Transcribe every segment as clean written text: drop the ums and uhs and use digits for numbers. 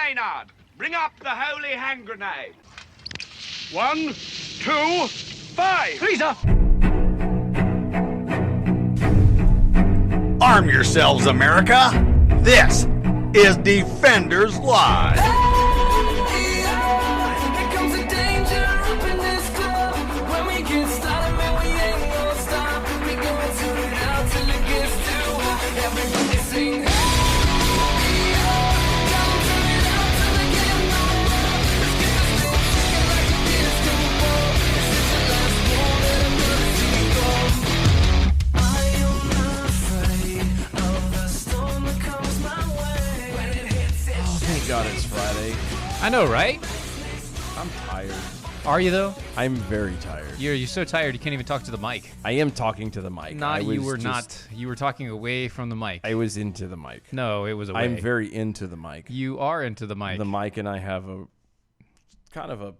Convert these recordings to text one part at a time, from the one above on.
Maynard, bring up the holy hand grenade. 1, 2, 5. Freeze up! Arm yourselves, America. This is Defenders Live. God, it's Friday. I know, right? I'm tired. Are you, though? I'm very tired. You're so tired you can't even talk to the mic. I am talking to the mic. You were talking away from the mic. I was into the mic. No, it was away. I'm very into the mic. You are into the mic. The mic and I have a kind of a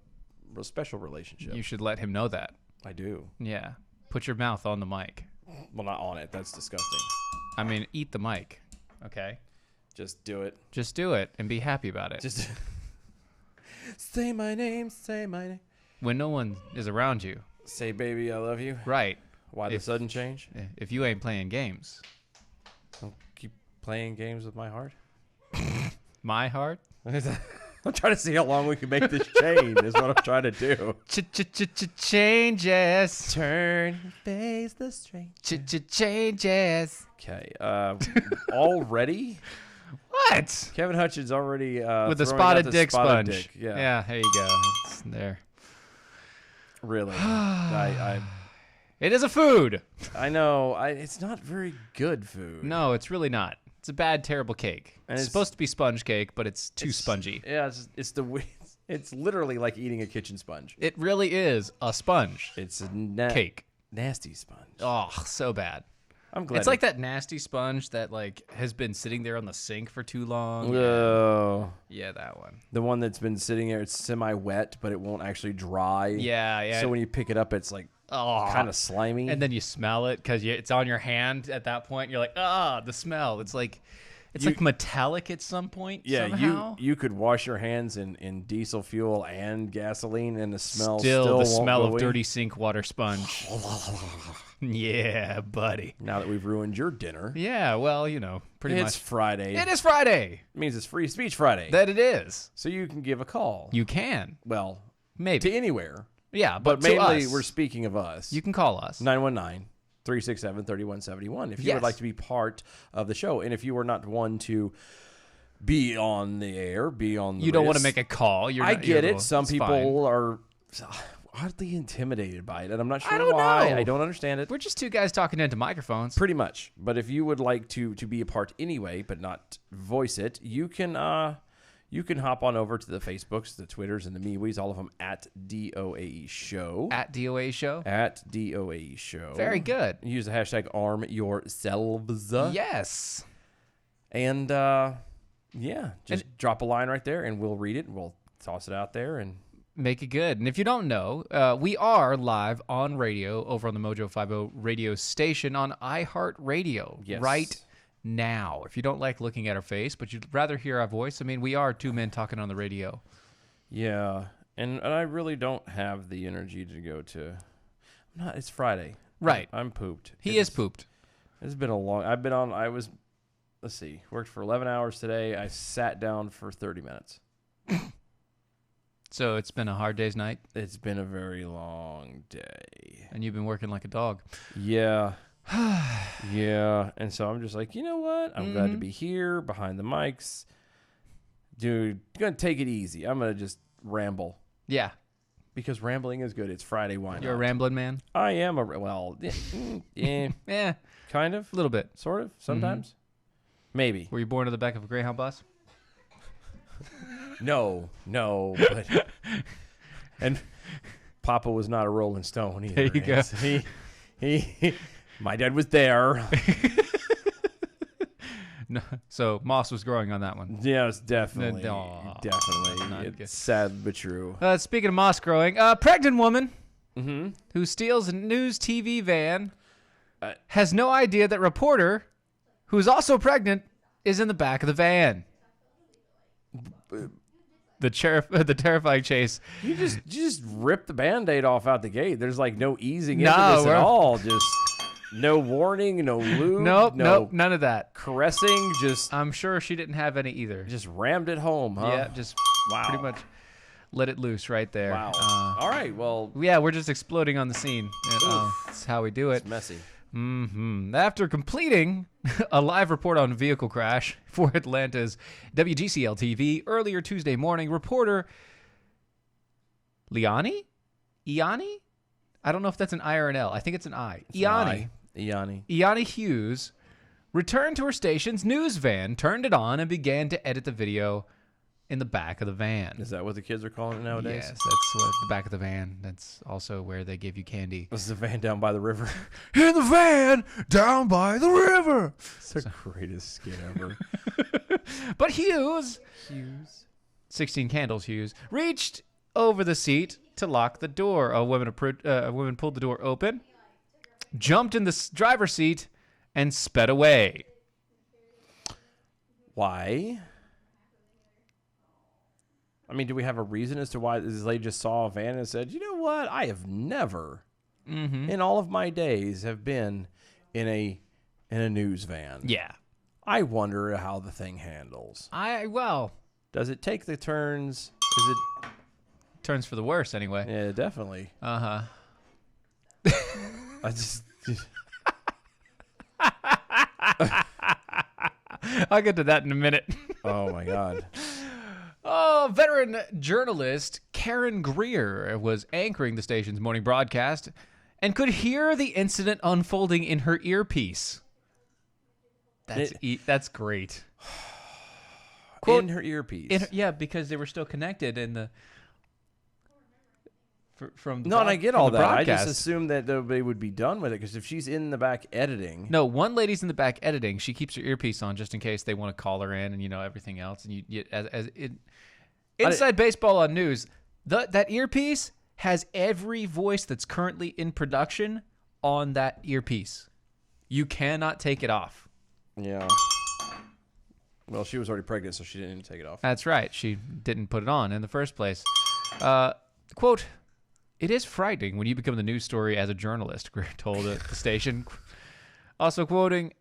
special relationship. You should let him know that. I do. Yeah. Put your mouth on the mic. Well, not on it. That's disgusting. I mean, eat the mic. Okay? Just do it. Just do it and be happy about it. Just say my name. Say my name. When no one is around you. Say, baby, I love you. Right. Why the sudden change? If you ain't playing games. I'll keep playing games with my heart. My heart? I'm trying to see how long we can make this chain is what I'm trying to do. Changes. Turn, face the strain. Changes. Okay. Already? What? Kevin Hutchins already with the throwing spotted out dick spotted sponge. Dick. Yeah. Yeah, there you go. It's there. Really? It is a food. I know. It's not very good food. No, it's really not. It's a bad, terrible cake. And it's supposed to be sponge cake, but it's too spongy. Yeah, it's literally like eating a kitchen sponge. It really is a sponge. It's a cake. Nasty sponge. Oh, so bad. I'm glad. It's like that nasty sponge that has been sitting there on the sink for too long. Oh. Yeah, that one. The one that's been sitting there, it's semi-wet, but it won't actually dry. Yeah. So when you pick it up, it's like kind of slimy. And then you smell it because it's on your hand at that point. You're like, the smell. It's like metallic at some point. Yeah, somehow. you could wash your hands in diesel fuel and gasoline, and the smell the won't smell go of away. dirty sink water sponge. Yeah, buddy. Now that we've ruined your dinner. Yeah, well, pretty much. It's Friday. It is Friday. It means it's Free Speech Friday. That it is. So you can give a call. You can. Well, maybe. to anywhere. Yeah, but to mainly us. we're speaking of us. You can call us. 919-367-3171 if you would like to be part of the show. And if you are not one to be on the air, be on the You don't want to make a call. I get it. Some people are oddly intimidated by it, and I'm not sure why. I don't understand it. We're just two guys talking into microphones. Pretty much. But if you would like to be a part anyway, but not voice it, you can hop on over to the Facebooks, the Twitters, and the MeWes, all of them at DOAE Show. At DOAE Show? At DOAE Show. Very good. Use the hashtag #ArmYourselves. Yes. And, just drop a line right there, and we'll read it, and we'll toss it out there, and make it good. And if you don't know, we are live on radio over on the Mojo 50 radio station on iHeartRadio right now. If you don't like looking at our face, but you'd rather hear our voice, I mean, we are two men talking on the radio. Yeah, and I really don't have the energy to go to. It's Friday. Right. I'm pooped. He is pooped. It's been a long. Let's see. Worked for 11 hours today. I sat down for 30 minutes. So it's been a hard day's night? It's been a very long day. And you've been working like a dog. Yeah. Yeah. And so I'm just like, you know what? I'm glad to be here behind the mics. Dude, going to take it easy. I'm going to just ramble. Yeah. Because rambling is good. It's Friday. Why not? You're a rambling man? I am yeah. Yeah. Kind of. A little bit. Sort of. Sometimes. Maybe. Were you born in the back of a Greyhound bus? No, but and Papa was not a Rolling Stone either. There you go. He my dad was there. No, so moss was growing on that one. Yes, definitely, Not definitely. good. It's sad but true. Speaking of moss growing, a pregnant woman Mm-hmm. who steals a news TV van has no idea that reporter, who's also pregnant, is in the back of the van. the terrifying chase. You just rip the Band-Aid off out the gate. There's like no easing into No, this we're- at all. Just no warning, no lube, Nope, no nope, none of that. caressing. I'm sure she didn't have any either. Just rammed it home, huh? Yeah, just pretty much let it loose right there. Wow. All right. Well, Yeah, we're just exploding on the scene. That's how we do it. it's messy. After completing a live report on a vehicle crash for Atlanta's WGCL TV earlier Tuesday morning, reporter Iani? I don't know if that's an I or an L. I think it's an I. Iani Hughes returned to her station's news van, turned it on, and began to edit the video in the back of the van. Is that what the kids are calling it nowadays? Yes, that's what the back of the van. That's also where they give you candy. This is a van down by the river. In the van down by the river. It's the greatest skit ever. But Hughes, 16 Candles Hughes, reached over the seat to lock the door. A woman pulled the door open, jumped in the driver's seat, and sped away. Why? I mean, do we have a reason as to why this lady just saw a van and said, you know what? I have never, in all of my days, have been in a news van. Yeah. I wonder how the thing handles. Does it take the turns? Is it? Turns for the worse anyway. Yeah, definitely. Uh-huh. I just I'll get to that in a minute. oh my God. Oh, veteran journalist Karen Greer was anchoring the station's morning broadcast and could hear the incident unfolding in her earpiece. That's great. Quote, in her earpiece. yeah, because they were still connected in the from the No, and I get all that. I just broadcast. assumed that they would be done with it because if she's in the back editing, No, one lady's in the back editing. She keeps her earpiece on just in case they want to call her in, and everything else. And inside baseball on news, that earpiece has every voice that's currently in production on that earpiece. You cannot take it off. yeah. Well, she was already pregnant, so she didn't take it off. That's right. She didn't put it on in the first place. Quote, "It is frightening when you become the news story as a journalist," Greer told the station. Also quoting,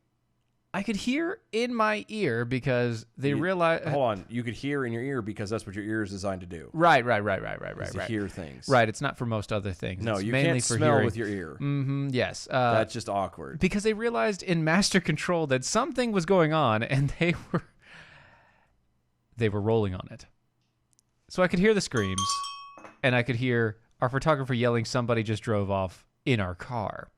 "I could hear in my ear because they realized..." Hold on. You could hear in your ear because that's what your ear is designed to do. Right. Is to hear things. Right, it's not for most other things. No, it's you mainly can't for smell hearing. with your ear. Yes. That's just awkward. Because they realized in master control that something was going on, and they were rolling on it. So I could hear the screams, and I could hear our photographer yelling, "Somebody just drove off in our car."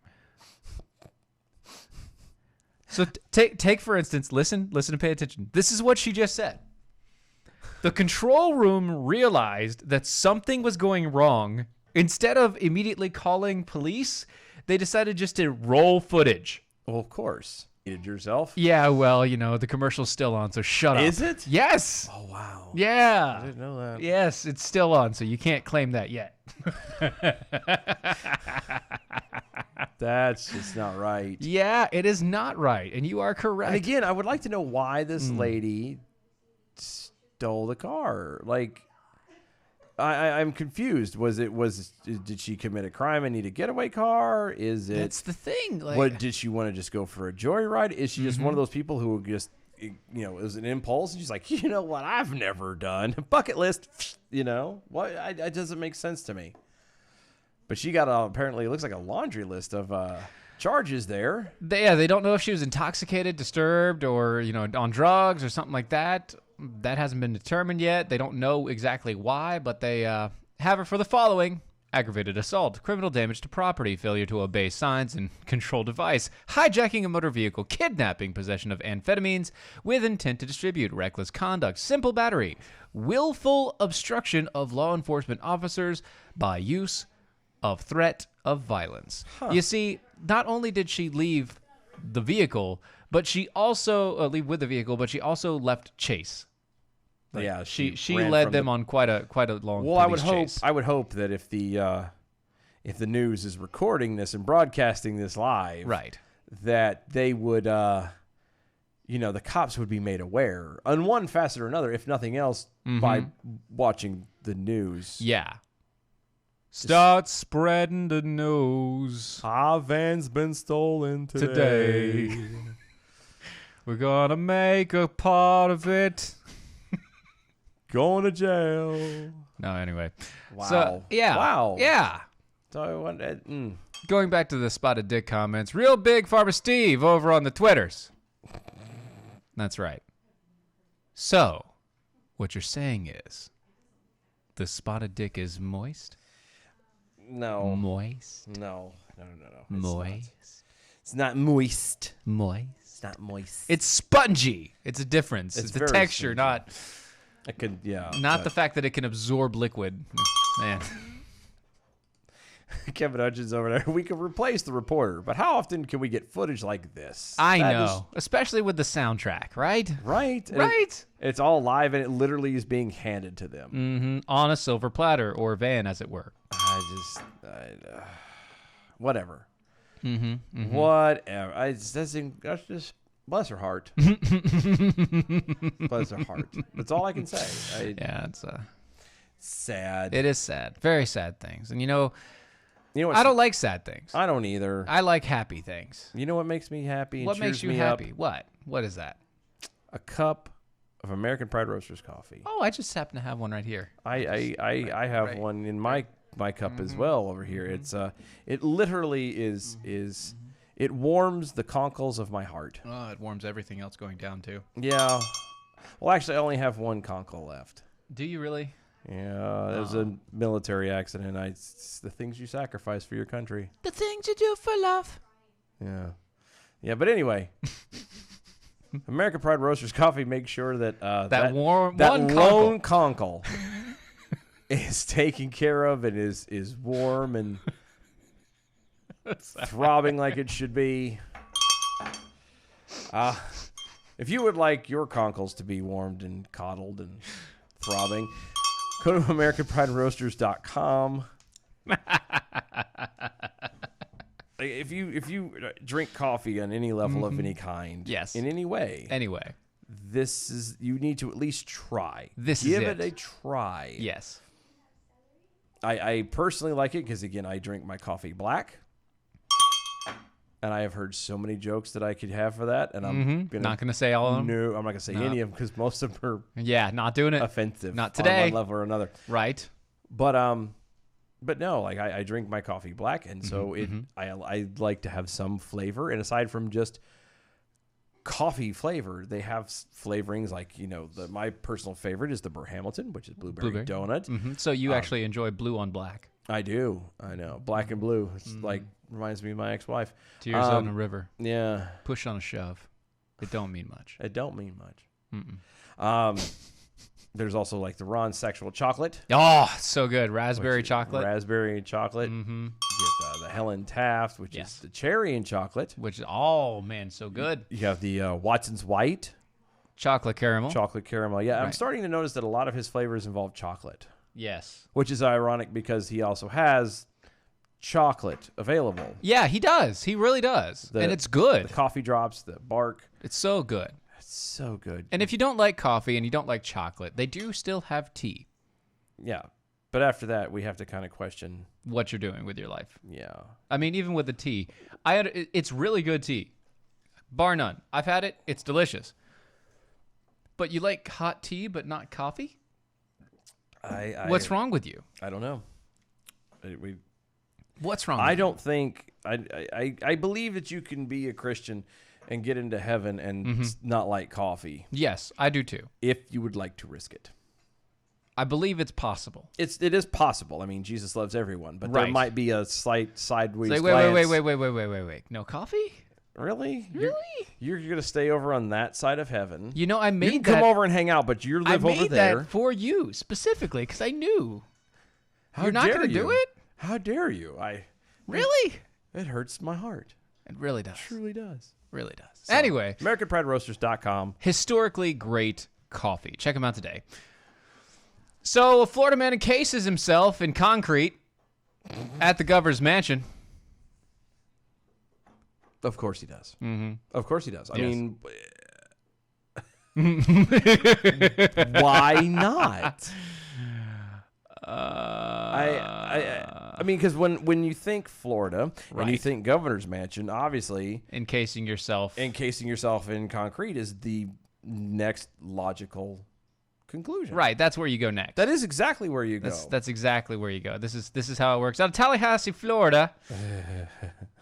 So take for instance, listen and pay attention. This is what she just said. The control room realized that something was going wrong. Instead of immediately calling police, they decided just to roll footage. Well, of course. You did yourself? Yeah, well, the commercial's still on, so shut up. Is it? Yes. Oh, wow. Yeah. I didn't know that. Yes, it's still on, so you can't claim that yet. That's just not right. Yeah, it is not right, and you are correct. And again, I would like to know why this lady stole the car. Like, I'm confused. Did she commit a crime and need a getaway car? Is it? That's the thing. Like, What did she want to just go for a joyride? Is she just one of those people who just, it was an impulse and she's like, you know what? I've never done bucket list. What? It doesn't make sense to me. But she got apparently it looks like a laundry list of charges there. They don't know if she was intoxicated, disturbed, or on drugs or something like that. That hasn't been determined yet. They don't know exactly why, but they have her for the following: aggravated assault, criminal damage to property, failure to obey signs and control device, hijacking a motor vehicle, kidnapping, possession of amphetamines with intent to distribute, reckless conduct, simple battery, willful obstruction of law enforcement officers by use of threat of violence. You see, not only did she leave the vehicle, but she also she also left chase. Like, yeah, she ran led from them on quite a long. Well, chase. I would hope that if the news is recording this and broadcasting this live, Right. that they would the cops would be made aware on one facet or another, if nothing else, by watching the news. Yeah. Start spreading the news Our van's been stolen today. We're gonna make a part of it. Going to jail. No, anyway. Wow. So, yeah. Wow. Yeah. So I want Going back to the spotted dick comments, real big Farmer Steve over on the Twitters. That's right. So, what you're saying is, the spotted dick is moist? No. Moist? No. Moist? It's not moist. Moist? It's not moist. It's spongy. It's a difference. It's It's the very texture, spongy. I could, not the fact that it can absorb liquid. Man. Kevin Hutchins over there. We could replace the reporter, but how often can we get footage like this? I That know. Especially with the soundtrack, right? Right? Right? It's all live, and it literally is being handed to them. On a silver platter, or van, as it were. Whatever. Whatever. That's just bless her heart. Bless her heart. That's all I can say. Yeah, it's Sad. it is sad. Very sad things. And you know what's, I don't like sad things. I don't either. I like happy things. You know what makes me happy? And What makes cheers you me happy? Up? What? What is that? A cup of American Pride Roasters coffee. Oh, I just happen to have one right here. I have Right. one in my cup as well over here. It's it literally is it warms the conkles of my heart. Oh, it warms everything else going down too. Yeah. Well, actually, I only have one conkle left. Do you really? Yeah, it was a military accident. It's the things you sacrifice for your country. The things you do for love. Yeah. Yeah, but anyway. American Pride Roasters coffee makes sure that that warm that one lone conkle is taken care of and is warm and throbbing like it should be. If you would like your conkles to be warmed and coddled and throbbing, go to AmericanPrideRoasters.com. If you drink coffee on any level of any kind, Yes. in any way, Anyway, you need to at least try. This is Give it. it a try. yes. I personally like it because, again, I drink my coffee black. And I have heard so many jokes that I could have for that. And I'm Not gonna say all of them. No, I'm not going to say any of them because most of them Yeah, not doing it. are offensive. Not today. On one level or another. Right. But no, like I drink my coffee black. And so I like to have some flavor. And aside from just coffee flavor, they have flavorings like, my personal favorite is the Burr Hamilton, which is blueberry donut. So you actually enjoy blue on black. I do. I know. Black and blue. It's like reminds me of my ex-wife. Tears on a river. Yeah. Push on a shove. It don't mean much. It don't mean much. There's also like the Ron Sexual Chocolate. Oh, so good. Raspberry chocolate. Raspberry and chocolate. You get the Helen Taft, which is the cherry and chocolate. Which is, oh, man, so good. You have the Watson's White. Chocolate caramel. Chocolate caramel. Yeah, I'm Right. starting to notice that a lot of his flavors involve chocolate. Yes. Which is ironic because he also has chocolate available. Yeah, he does. He really does. And it's good. The coffee drops, the bark. It's so good. It's so good. And if you don't like coffee and you don't like chocolate, they do still have tea. Yeah. But after that, we have to kind of question. What you're doing with your life. Yeah. I mean, even with the tea, it's really good tea. Bar none. I've had it. It's delicious. But you like hot tea but not coffee? What's wrong with you? I don't know. What's wrong? I don't think I believe that you can be a Christian and get into heaven and not like coffee. Yes, I do too. If you would like to risk it. I believe it's possible. It is possible. I mean, Jesus loves everyone, but there Right. might be a slight sideways Say, glance. wait. No coffee? Really? Really? You're going to stay over on that side of heaven. You know, I made You can that. come over and hang out, but you I live made over there. that for you specifically because I knew. How You're not dare going to do you? it? How dare you? Really? It hurts my heart. It really does. It truly does. Really does. Anyway, AmericanPrideRoasters.com. historically great coffee. Check them out today. So, a Florida man encases himself in concrete at the governor's mansion. Of course he does. Mm-hmm. Of course he does. I Yes. mean, Why not? I mean, because when you think Florida and you Right. think Governor's Mansion, obviously Encasing yourself. encasing yourself in concrete is the next logical conclusion. Right, that's where you go next. That is exactly where you go. That's exactly where you go. This is how it works. Out of Tallahassee, Florida,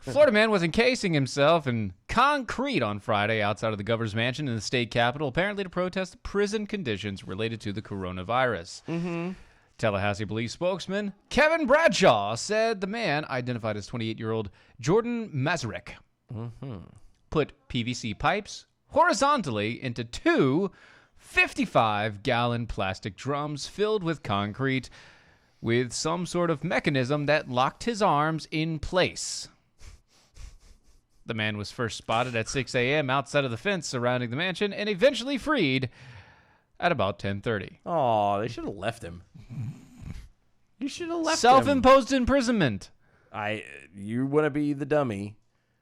Florida man was encasing himself in concrete on Friday outside of the governor's mansion in the state capital, apparently to protest the prison conditions related to the coronavirus. Mm-hmm. Tallahassee police spokesman Kevin Bradshaw said the man, identified as 28-year-old Jordan Mazurek, put PVC pipes horizontally into two 55-gallon plastic drums filled with concrete with some sort of mechanism that locked his arms in place. The man was first spotted at 6 a.m. outside of the fence surrounding the mansion and eventually freed at about 10:30. Oh, they should have left him. You should have left him. Self-imposed imprisonment. You want to be the dummy.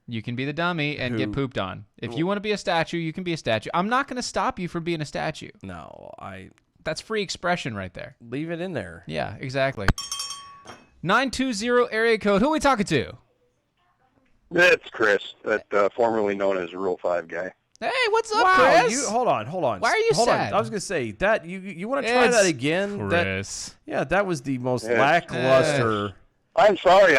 You can be the dummy and get pooped on. If you want to be a statue, you can be a statue. I'm not going to stop you from being a statue. No, That's free expression right there. leave it in there. Yeah, exactly. 920 area code. Who are we talking to? It's Chris, that formerly known as Rule 5 guy. Hey, what's up, Wow, Chris? hold on. Why are you hold sad? On. I was gonna say that you want to try It's that again. Chris. That was the most Yeah. lackluster. I'm sorry,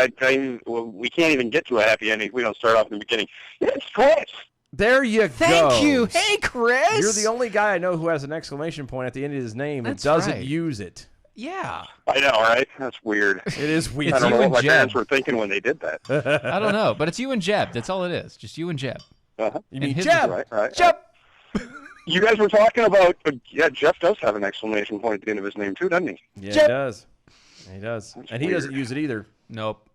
well, we can't even get to a happy ending if we don't start off in the beginning. It's Chris! There you go. Thank you. Hey, Chris. You're the only guy I know who has an exclamation point at the end of his name and That's doesn't right. use it. Yeah. I know, right? That's weird. It is weird. I don't you know what and my Jeb. parents were thinking when they did that. I don't know, but it's you and Jeb. That's all it is. Just you and Jeb. Uh-huh. You And mean his- Jeb? Right. Jeb. You guys were talking about, Jeff does have an exclamation point at the end of his name too, doesn't he? Yeah, Jeb. he does. He does, and he weird. doesn't use it either. Nope.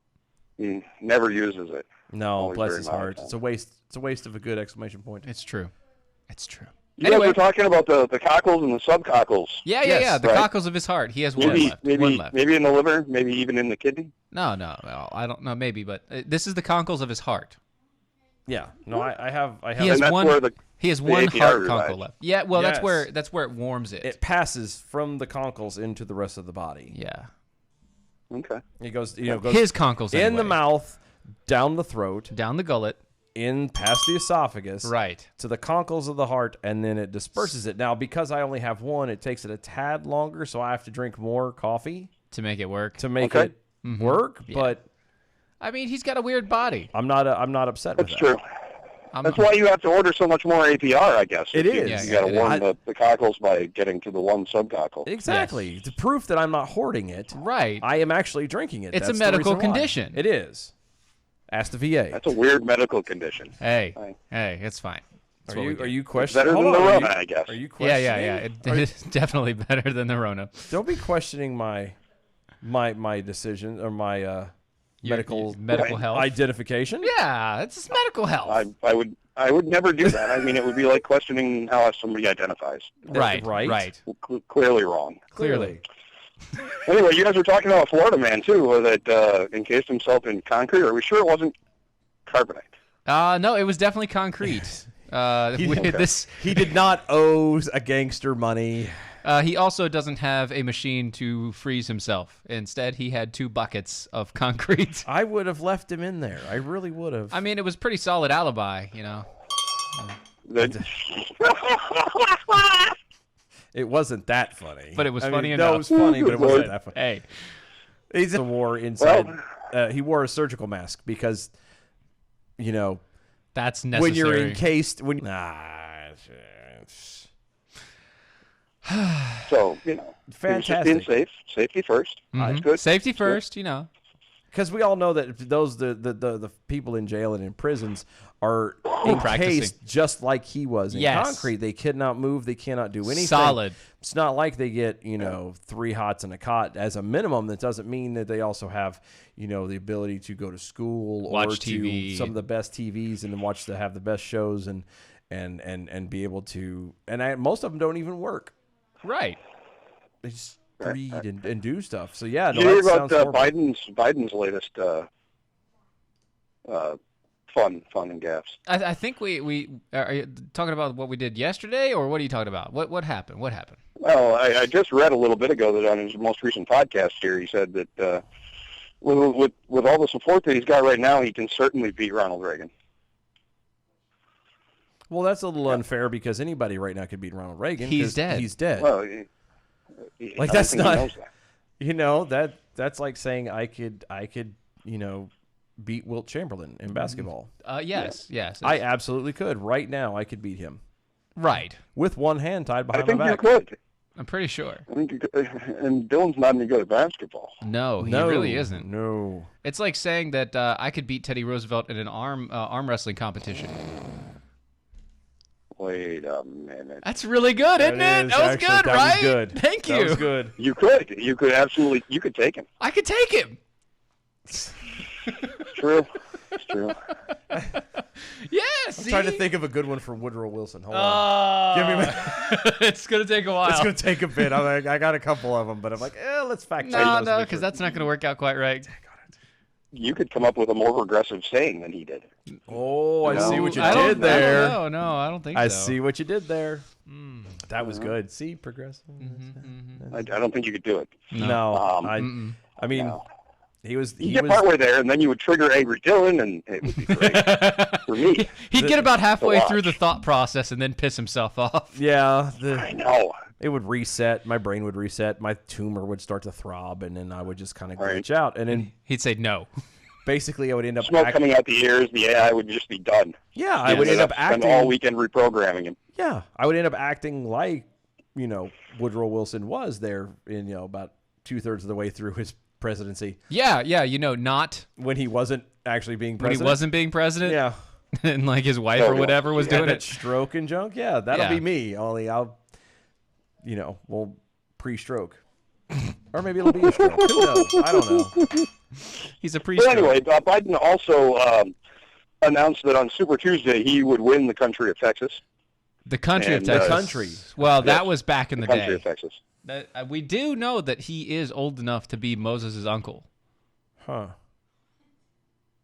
He never uses it. No, Always bless very his heart. monotone. It's a waste. It's a waste of a good exclamation point. It's true. It's true. You guys Anyway. were talking about the cockles and the subcockles. Yeah. Yes, The right. cockles of his heart. He has one Maybe, left. One left. maybe in the liver, maybe even in the kidney. No, I don't know. Maybe, but this is the cockles of his heart. Yeah. No, I have. He has And that's one. where the He has one APR heart resides. conkle left. Yeah. Well, Yes. that's where it warms it. It passes from the conkles into the rest of the body. Yeah. Okay. It goes. Goes His conkles in the anyway. mouth, down the throat, down the gullet. in past the esophagus, Right. to the conkles of the heart, and then it disperses it. Now, because I only have one, it takes it a tad longer, so I have to drink more coffee To make it work. to make Okay. it work. But I mean, he's got a weird body. I'm not upset with That's that. true. That's why you have to order so much more APR, I guess. It is. Yeah, You got to it warm is. the cockles by getting to the one subcockle. Exactly. The proof that I'm not hoarding it. Right. I am actually drinking it. It's That's a the medical reason why. condition. It is. Ask the VA. That's a weird medical condition. Hey, Right. it's fine. That's what we do. Are you questioning? Better than hold the on, Rona, are you, I guess. Are you Yeah, questioning? yeah. It's definitely better than the Rona. Don't be questioning my decision or my Your medical health. identification. Yeah, it's just medical health. I would never do that. I mean, it would be like questioning how somebody identifies. right. right. Clearly wrong. Clearly. Anyway, you guys were talking about a Florida man, too, that encased himself in concrete. Are we sure it wasn't carbonite? No, it was definitely concrete. He did not owe a gangster money. He also doesn't have a machine to freeze himself. Instead, he had 2 buckets of concrete. I would have left him in there. I really would have. I mean, it was pretty solid alibi, you know. It wasn't that funny. But it was I funny mean, enough. No, it was funny, but it wasn't that funny. Hey, He's wore inside. He wore a surgical mask because, that's necessary. when you're encased, So, Fantastic. being safe. Safety first. That's good. Safety first, you know. Because we all know that the people in jail and in prisons are Practicing. encased just like he was in Yes. concrete. They cannot move. They cannot do anything. Solid. It's not like they get 3 hots and a cot as a minimum. That doesn't mean that they also have the ability to go to school or Watch to TV. some of the best TVs and then have the best shows and be able to. And most of them don't even work. Right. They just read and do stuff. So yeah, Did you hear that about sounds horrible. Biden's latest fun and gaffes. I think we are you talking about what we did yesterday, or what are you talking about? What happened? What happened? Well, I just read a little bit ago that on his most recent podcast here, he said that with all the support that he's got right now, he can certainly beat Ronald Reagan. Well, that's a little unfair because anybody right now could beat Ronald Reagan. He's 'cause dead. He's dead. Well, Like, I that's think he not- knows that. You know, that's like saying I could beat Wilt Chamberlain in basketball. Yes. I absolutely could. Right now, I could beat him Right. with one hand tied I behind think my you back. could. I'm pretty sure. I think you could. And Dylan's not any good at basketball. No, he No, really isn't. No. It's like saying that I could beat Teddy Roosevelt in an arm wrestling competition. Wait a minute. That's really good, isn't it? That was good, that right? Was good. Thank you. That was good. You could absolutely. You could take him. I could take him. True. It's true. Yes. I'm trying to think of a good one for Woodrow Wilson. Hold on. Give me a minute. It's gonna take a while. It's going to take a bit. I'm like, I got a couple of them, but I'm like, let's fact check those. No, because that's not gonna work out quite right. You could come up with a more progressive saying than he did. Oh, I see what you I don't- did there. No, I don't think I so. see what you did there. That was good. See, progressive. I don't think you could do it. No, Um, I mean, No. he was. You He get was. partway there, and then you would trigger Angry Dylan, and it would be great for me. He'd get about halfway watch. through the thought process and then piss himself off. Yeah, I know. it would reset. My brain would reset. My tumor would start to throb, and then I would just kind of Right. glitch out. And then He'd say no. basically, I would end up. Smoke coming out the ears, the AI would just be done. Yeah, I would You'd end up spend acting. all weekend reprogramming him. Yeah, I would end up acting like Woodrow Wilson was there in about 2/3 of the way through his presidency Yeah, not when he wasn't actually being when president. he wasn't being president. Yeah. And like his wife Oh, or yeah. whatever was Yeah, doing that it. stroke and junk. Yeah, that'll Yeah. be me. Only I'll, we'll pre-stroke, or maybe it'll be a stroke. Who knows? I don't know. He's a But priest. anyway, Biden also announced that on Super Tuesday he would win the country of Texas. The country of And, Texas. country. Well, that Yes, was back in the country day. of Texas. That, we do know that he is old enough to be Moses' uncle. Huh.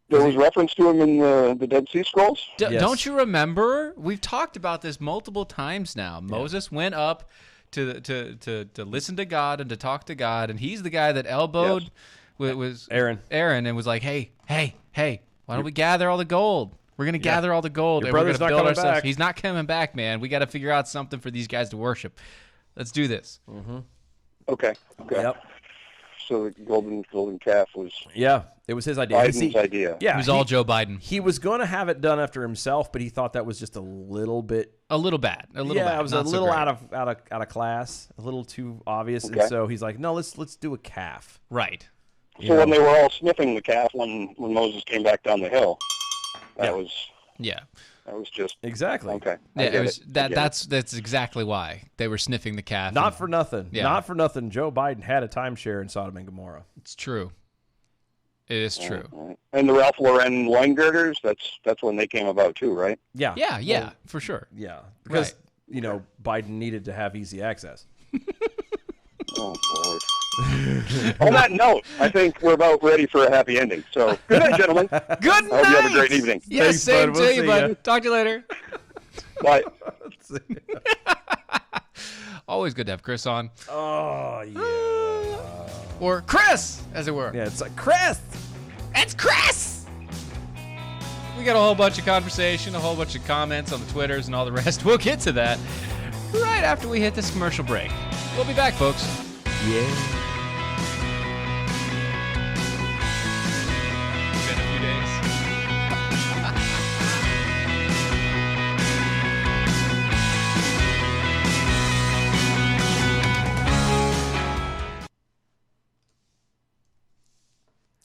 There was reference to him in the Dead Sea Scrolls. Yes. Don't you remember? We've talked about this multiple times now. Moses went up to listen to God and to talk to God, and he's the guy that elbowed was Aaron. and was like, hey, why don't we gather all the gold? We're gonna gather all the gold Your and we're brother's gonna not build coming ourselves. back. He's not coming back, man. We got to figure out something for these guys to worship. Let's do this. Okay. Yep. So the golden calf was Yeah, it was his idea. Biden's idea. Yeah, It was all Joe Biden. He was going to have it done after himself, but he thought that was just a little bit. A little bad. A little bad. Yeah, it was a Not so little great. out of class, a little too obvious, and Okay. so he's like, "No, let's do a calf." Right. You So when know? they were all sniffing the calf when Moses came back down the hill, that Yeah. was just Exactly. okay. Yeah, I get it was I get it. that's exactly why they were sniffing the calf. Not and- for nothing. Yeah. Not for nothing. Joe Biden had a timeshare in Sodom and Gomorrah. It's true. It is true. Right. And the Ralph Lauren loin girders, that's when they came about too, right? Yeah. Yeah, for sure. Yeah. Because Right. Biden needed to have easy access. Oh Lord. On that note, I think we're about ready for a happy ending. So good night, gentlemen. Good night. I hope you have a great evening. Yes, Thanks, same bud. to We'll you, see bud. ya. Talk to you later. Bye. Always good to have Chris on. Oh yeah. Or Chris, as it were. Yeah, it's like Chris. It's Chris! We got a whole bunch of conversation, a whole bunch of comments on the Twitters and all the rest. We'll get to that right after we hit this commercial break. We'll be back, folks. Yeah. Been a few days.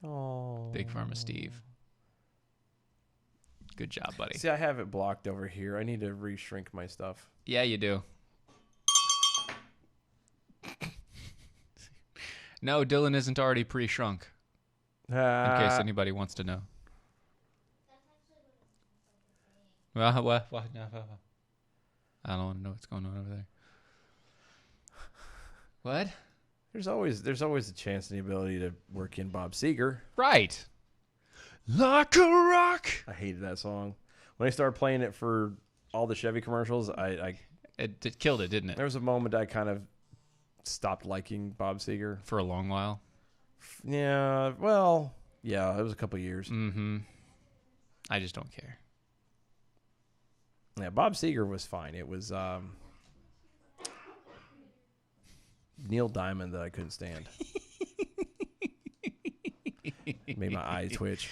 Oh. Big Pharma Steve. Good job, buddy. See, I have it blocked over here. I need to re-shrink my stuff. Yeah, you do. No, Dylan isn't already pre-shrunk, in case anybody wants to know. Well, what? No. I don't want to know what's going on over there. What? There's always a chance and the ability to work in Bob Seger. Right. Like a rock. I hated that song. When they started playing it for all the Chevy commercials, It killed it, didn't it? there was a moment I kind of stopped liking Bob Seger. For a long while. Yeah, well, yeah, it was a couple years. Mm-hmm. I just don't care. Yeah, Bob Seger was fine. It was Neil Diamond that I couldn't stand. Made my eyes twitch.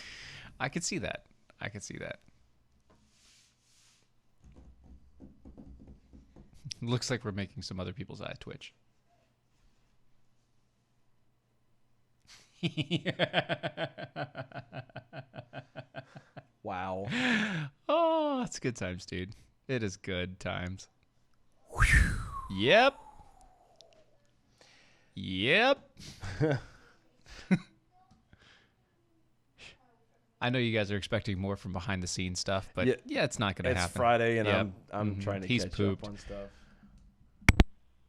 I could see that. Looks like we're making some other people's eyes twitch. Wow. Oh, it's good times, dude. It is good times. Yep. I know you guys are expecting more from behind the scenes stuff, but yeah, it's not going to happen. It's Friday, and Yep. I'm trying to He's catch pooped. up on stuff.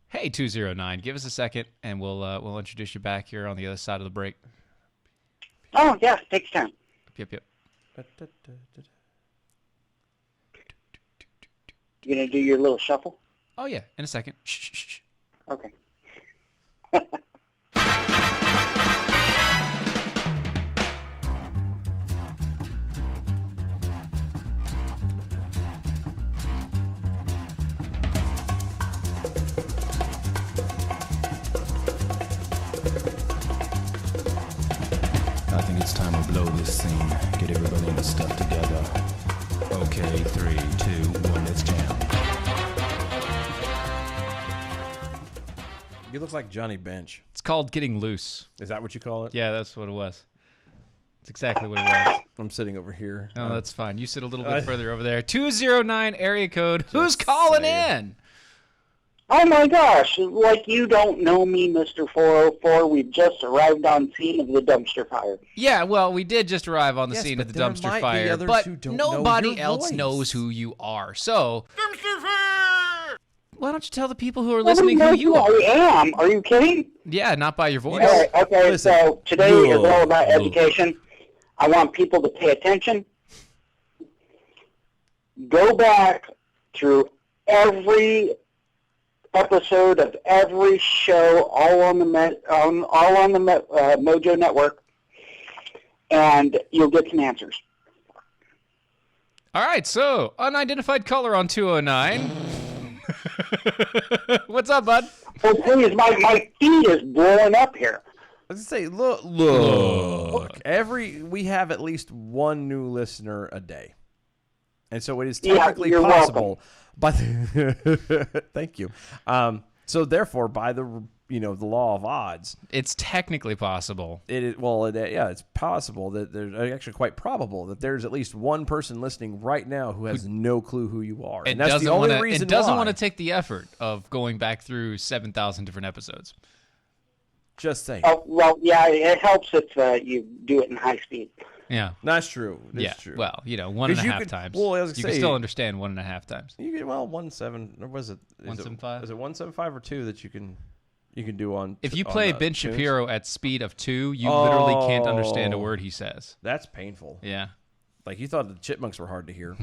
Hey, 209, give us a second, and we'll introduce you back here on the other side of the break. Oh, yeah, takes time. Yep. You gonna do your little shuffle? Oh yeah, in a second. Shh. Okay. I think it's time to blow this scene. Get everybody in the stuff together. Okay, 3, 2, 1, let's jam. You look like Johnny Bench. It's called Getting Loose. Is that what you call it? Yeah, that's what it was. It's exactly what it was. I'm sitting over here. No, that's fine. You sit a little bit further over there. 209 area code. Who's calling in? Oh my gosh, like you don't know me, Mr. 404. We've just arrived on scene of the dumpster fire. Yeah, well, we did just arrive on the Yes, scene but of the there dumpster might be fire, others but who don't know nobody your else voice. knows who you are. So, Dumpster fire! why don't you tell the people who are listening who Nobody you knows are? I am. Are you kidding? Yeah, not by your voice. All right, okay, Listen. so today is all about education. I want people to pay attention. Go back through every episode of every show, all on the Mojo Network, and you'll get some answers. All right, so unidentified caller on 209. What's up, bud? Oh, please, my feed is blowing up here. Let's say, look. We have at least one new listener a day, and so it is Yeah, technically you're possible. But thank you. So therefore, by the law of odds, It's technically possible. it's possible that there's actually quite probable that there's at least one person listening right now who has no clue who you are, and that's the only reason It doesn't why. want to take the effort of going back through 7,000 different episodes. Just saying. Oh, well, yeah, it helps if you do it in high speed. Yeah. That's true. That's Yeah. true. Well, 1.5 'Cause you could- times. well, I was you gonna can say- still understand 1.5 times. You get 1.7 or was it 1.75? Is it 1.75 or 2 that you can do on? If you on, play Ben tunes? Shapiro at speed of 2, you literally can't understand a Oh. word he says. That's painful. Yeah. Like you thought the chipmunks were hard to hear.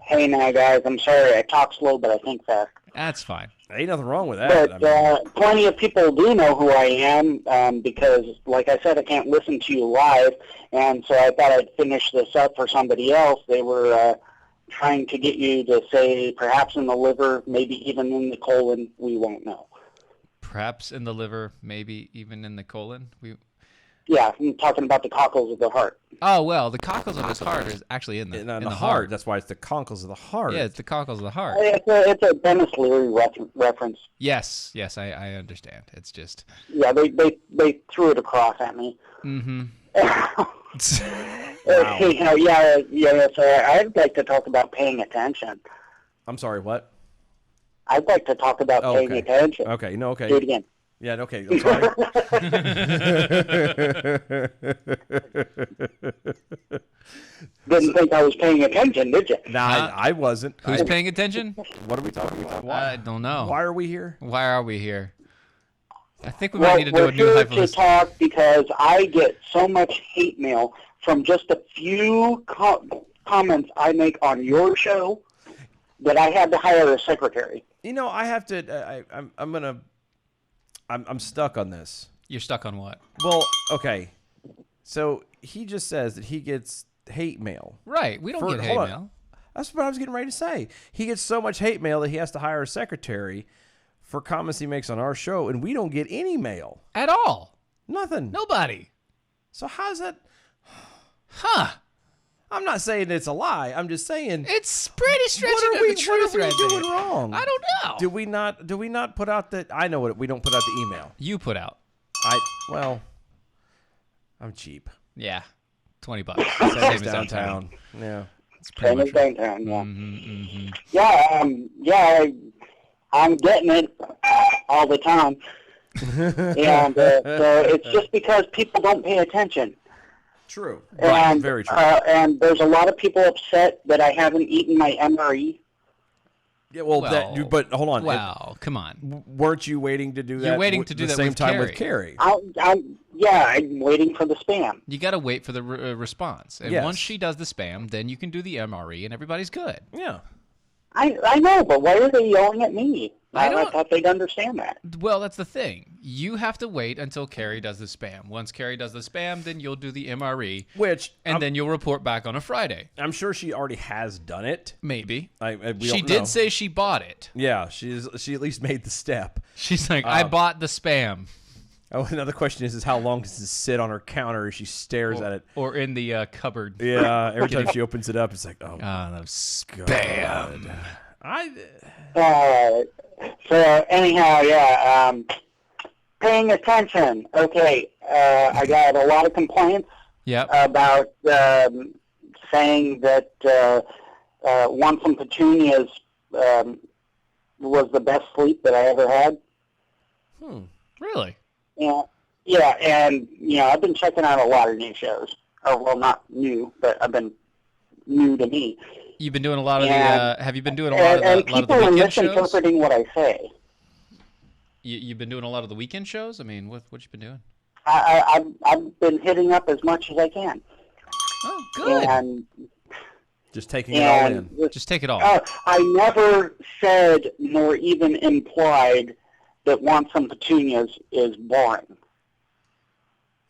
Hey now, guys, I'm sorry I talk slow, but I think fast. That's fine. Ain't nothing wrong with that. But plenty of people do know who I am because, like I said, I can't listen to you live, and so I thought I'd finish this up for somebody else. They were trying to get you to say perhaps in the liver, maybe even in the colon. We won't know. Perhaps in the liver, maybe even in the colon. Yeah, I'm talking about the cockles of the heart. Oh, well, the cockles of his heart is actually in the, in in the the heart. That's why it's the conkles of the heart. Yeah, it's the cockles of the heart. It's a Dennis Leary reference. Yes, I understand. It's just... Yeah, they threw it across at me. Mm-hmm. So I'd like to talk about paying attention. I'm sorry. What? I'd like to talk about paying okay. attention. Okay. No. Okay. Do it again. Yeah. Okay. I'm sorry. Didn't think I was paying attention, did you? Nah, I wasn't. Who's paying attention? What are we talking about? I don't know. Why are we here? Why are we here? I think we might need to do a new We're hype here to list. talk because I get so much hate mail from just a few comments I make on your show that I had to hire a secretary. You know, I have to. I'm stuck on this. You're stuck on what? Well, okay. So he just says that he gets hate mail. Right. We don't get hate hold on. mail. That's what I was getting ready to say. He gets so much hate mail that he has to hire a secretary for comments he makes on our show, and we don't get any mail. At all. Nothing. Nobody. So how's that? Huh. I'm not saying it's a lie. I'm just saying. It's pretty stretching What are of we, the truth what are we right doing there. wrong? I don't know. Do we not put out the? I know what we don't put out the email. You put out. I'm cheap. Yeah. $20. Same Same as as downtown. Yeah. It's pretty Same as much right. downtown, yeah. I'm getting it all the time. And so it's just because people don't pay attention. True. Right. And, Very true. And there's a lot of people upset that I haven't eaten my MRE. Yeah. Well, but hold on. Wow. Come on. Weren't you waiting to do that? You're waiting to do the that same with time Carrie. with Carrie. I'm waiting for the spam. You got to wait for the response. And Yes. once she does the spam, then you can do the MRE and everybody's good. Yeah. I know, but why are they yelling at me? I I don't- thought they'd understand that. Well, that's the thing. You have to wait until Carrie does the spam. Once Carrie does the spam, then you'll do the MRE. And then you'll report back on a Friday. I'm sure she already has done it. Maybe. We She don't did know. say she bought it. Yeah, she at least made the step. She's like, I bought the spam. Oh, another question is how long does it sit on her counter as she stares at it? Or in the cupboard. Yeah, every time she opens it up, it's like, oh, the spam. So anyhow, yeah, paying attention. Okay, I got a lot of complaints Yep. about saying that Once and Petunias was the best sleep that I ever had. Really? Yeah, and I've been checking out a lot of new shows. Oh, well, not new, but I've been new to me. You've been doing a lot of And- the. Have you been doing a lot of the people are weekend shows? misinterpreting what I say. You've been doing a lot of the weekend shows. I mean, what you been doing? I've been hitting up as much as I can. Oh, good. And just taking it all in. Just take it all. I never said nor even implied that Once and Petunias is boring.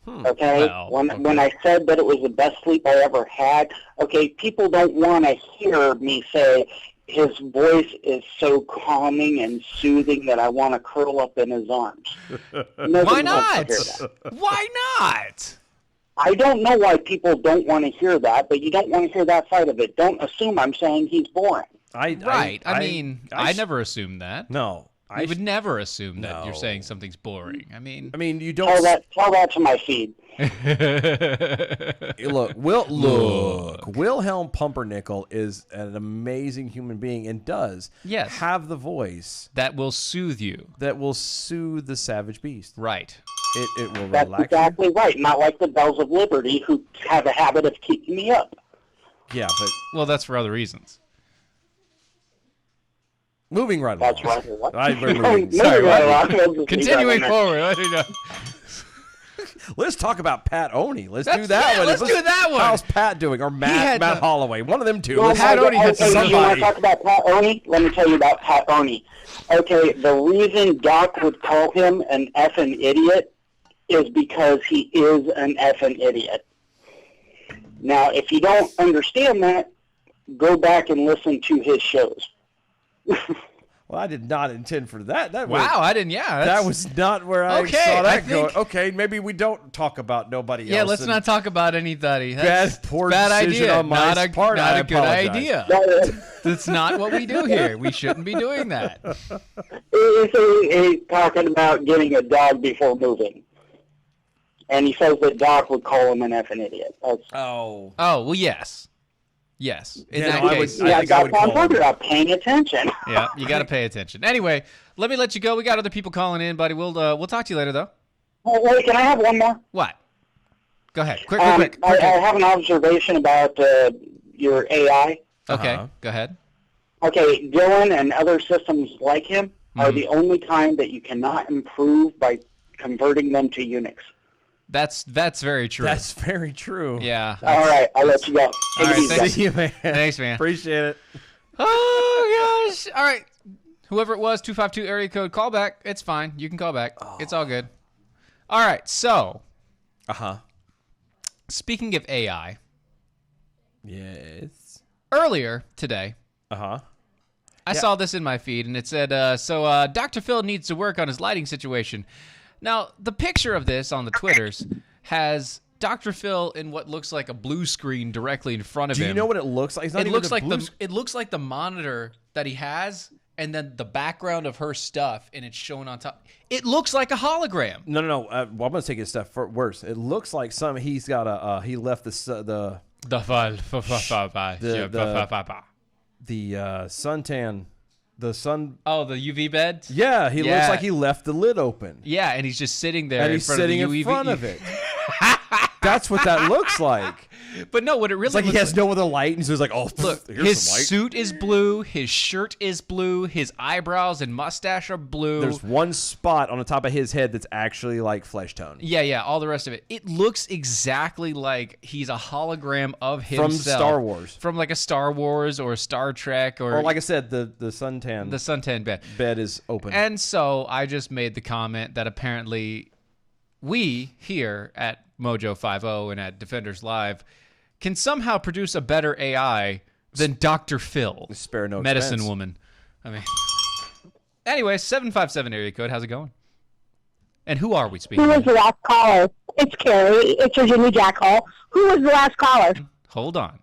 Okay? Well, When I said that it was the best sleep I ever had, okay, people don't want to hear me say his voice is so calming and soothing that I want to curl up in his arms. Nobody Why wants not? to hear that. Why not? I don't know why people don't want to hear that, but you don't want to hear that side of it. Don't assume I'm saying he's boring. Right. I mean, I never assumed that. No. I would never assume that you're No. saying something's boring. I mean, you Tell don't. that to my feed. Look, Wilhelm Pumpernickel is an amazing human being and does have the voice that will soothe you. That will soothe the savage beast. Right. It will That's relax exactly right. Not like the Bells of Liberty, who have a habit of keeping me up. you. Yeah, but well, that's for other reasons. Moving right That's along. right. What? We're moving. Sorry, what? Continuing forward. Let's talk about Pat Oney. Let's That's- do that yeah, one. let's do that one. How's Pat doing? Or Matt Holloway. One of them two. Well, Pat Oney had okay, you want somebody. to talk about Pat Oney? Let me tell you about Pat Oney. Okay, the reason Doc would call him an effing idiot is because he is an effing idiot. Now, if you don't understand that, go back and listen to his shows. Well, I did not intend for that. Wow, I didn't. Yeah, that was not where I Okay, saw I that think- going. Okay, maybe we don't talk about nobody else. Yeah, let's and not talk about anybody. Bad, That's poor bad decision idea. on my Not a, part. not I a good apologize. idea. That's not what we do here. We shouldn't be doing that. He's talking about getting a dog before moving. And he says that Doc would call him an effing idiot. That's, Oh, well, yes. Yes. In Yeah, that no, I case. would- yeah, think I that's would what I'm call him. talking about, paying attention. Yeah, you got to pay attention. Anyway, let me let you go. We got other people calling in, buddy. We'll talk to you later, though. Oh, wait, can I have one more? What? Go ahead. Quick. I have an observation about your AI. Okay, go ahead. Okay, Dylan and other systems like him are the only kind that you cannot improve by converting them to Unix. That's very true. That's very true. Yeah. All right, I'll let you go. Take All it right, easy, thanks. guys. See you, man. Thanks, man. Appreciate it. Oh gosh. All right. Whoever it was, 252 area code, call back. It's fine. You can call back. It's all good. All right. So, speaking of AI, Yes. earlier today, Uh-huh. I saw this in my feed, and it said, Dr. Phil needs to work on his lighting situation. Now, the picture of this on the Twitters has Dr. Phil in what looks like a blue screen directly in front of him. Do you know what it looks like? It's not It even looks a like blue it looks like the monitor that he has, and then the background of her stuff, and it's shown on top. It looks like a hologram. No. Well, I'm gonna take it a step worse. It looks like he's got a he left the suntan, the sun. Oh, the UV bed. Yeah, he looks like he left the lid open. Yeah, and he's just sitting there. And he's sitting of the in UV. front of it. That's what that looks like. But no, what it really It's like he looks has no other light, and so he's like, "Oh, Look, here's his some light." suit is blue, his shirt is blue, his eyebrows and mustache are blue. There's one spot on the top of his head that's actually like flesh tone. Yeah, all the rest of it. It looks exactly like he's a hologram of himself. From Star Wars. From like a Star Wars or Star Trek or Or like I said, the suntan the suntan bed. bed is open. And so I just made the comment that apparently we here at Mojo 50 and at Defenders Live can somehow produce a better AI than Dr. Phil. Spare no medicine expense. woman. I mean, anyway, 757 area code. How's it going? And who are we speaking Who was of? the last caller? It's Carrie. It's Virginia Jack Hall. Who was the last caller? Hold on.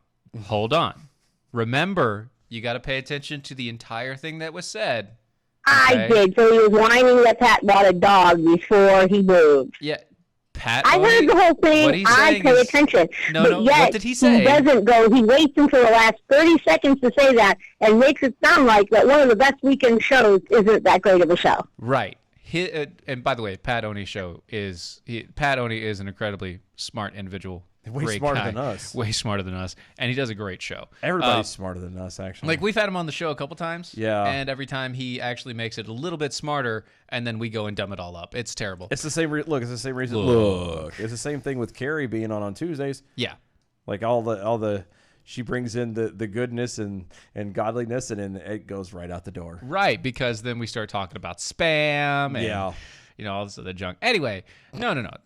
Remember, you got to pay attention to the entire thing that was said. I Okay. did. So he was whining that Pat bought a dog before he moved. Yeah, Pat. I heard the whole thing. What he's I saying pay is- attention. No, but no, yet, what did he say? He doesn't go. He waits until the last 30 seconds to say that and makes it sound like that one of the best weekend shows isn't that great of a show. Right. And by the way, Pat Oni show is Pat Oni is an incredibly smart individual. Way Great smarter guy. than us. Way smarter than us, and he does a great show. Everybody's smarter than us, actually. Like we've had him on the show a couple times. Yeah. And every time he actually makes it a little bit smarter, and then we go and dumb it all up. It's terrible. It's the same. Look, it's the same reason. Look. It's the same thing with Carrie being on Tuesdays. Yeah. Like all the she brings in the goodness and godliness, and then it goes right out the door. Right, because then we start talking about spam and Yeah. all this other junk. Anyway, no. Talk